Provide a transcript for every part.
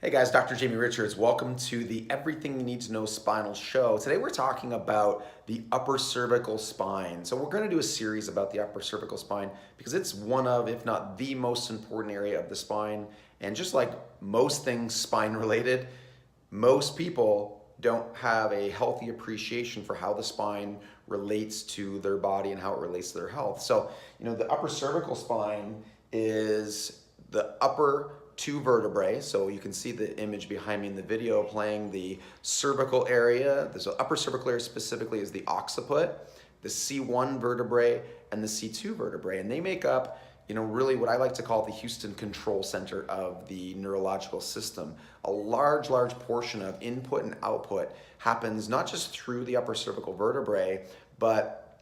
Hey guys, Dr. Jamie Richards. Welcome to the Everything You Need to Know Spinal Show. Today we're talking about the upper cervical spine. So we're going to do a series about the upper cervical spine because it's one of, if not the most important area of the spine. And just like most things spine related, most people don't have a healthy appreciation for how the spine relates to their body and how it relates to their health. So, the upper cervical spine is the upper two vertebrae. So you can see the image behind me in the video playing the cervical area. The upper cervical area specifically is the occiput, the C1 vertebrae, and the C2 vertebrae. And they make up, really what I like to call the Houston control center of the neurological system. A large portion of input and output happens not just through the upper cervical vertebrae, but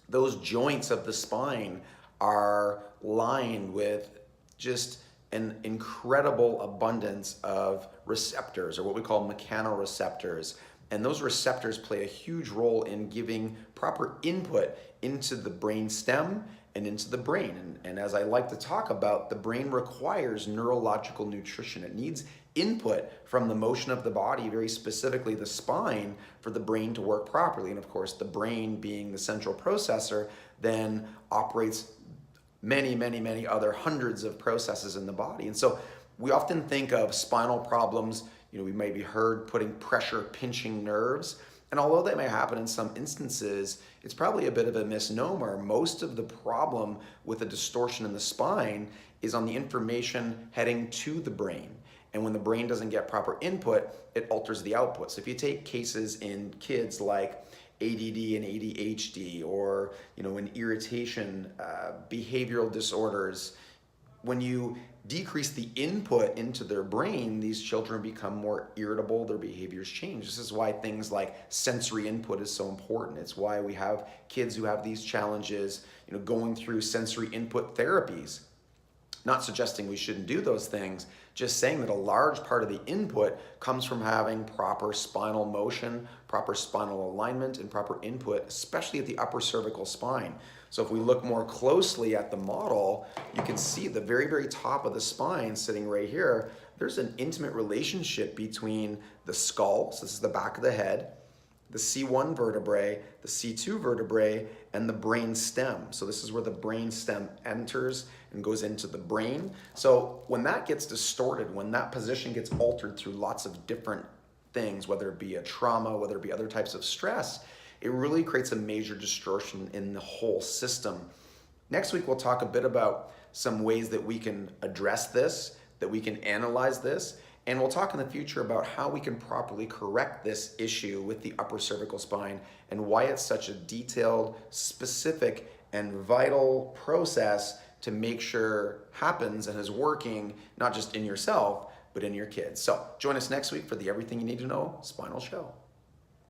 those joints of the spine are lined with just an incredible abundance of receptors, or what we call mechanoreceptors. And those receptors play a huge role in giving proper input into the brain stem and into the brain. And as I like to talk about, the brain requires neurological nutrition. It needs input from the motion of the body, very specifically the spine, for the brain to work properly. And of course, the brain, being the central processor, then operates many other hundreds of processes in the body. And so we often think of spinal problems, we may be heard putting pressure, pinching nerves. And although that may happen in some instances, it's probably a bit of a misnomer. Most of the problem with a distortion in the spine is on the information heading to the brain. And when the brain doesn't get proper input, it alters the output. So if you take cases in kids like ADD and ADHD, or in irritation, behavioral disorders, when you decrease the input into their brain, these children become more irritable, their behaviors change. This is why things like sensory input is so important. It's why we have kids who have these challenges, going through sensory input therapies. Not suggesting we shouldn't do those things, just saying that a large part of the input comes from having proper spinal motion, proper spinal alignment, and proper input, especially at the upper cervical spine. So if we look more closely at the model, you can see the very top of the spine sitting right here. There's an intimate relationship between the skull, so this is the back of the head, the C1 vertebrae, the C2 vertebrae, and the brain stem. So this is where the brain stem enters and goes into the brain. So when that gets distorted, when that position gets altered through lots of different things, whether it be a trauma, whether it be other types of stress, it really creates a major distortion in the whole system. Next week, we'll talk a bit about some ways that we can address this, that we can analyze this, and we'll talk in the future about how we can properly correct this issue with the upper cervical spine and why it's such a detailed, specific, and vital process to make sure happens and is working, not just in yourself, but in your kids. So join us next week for the Everything You Need to Know Spinal Show.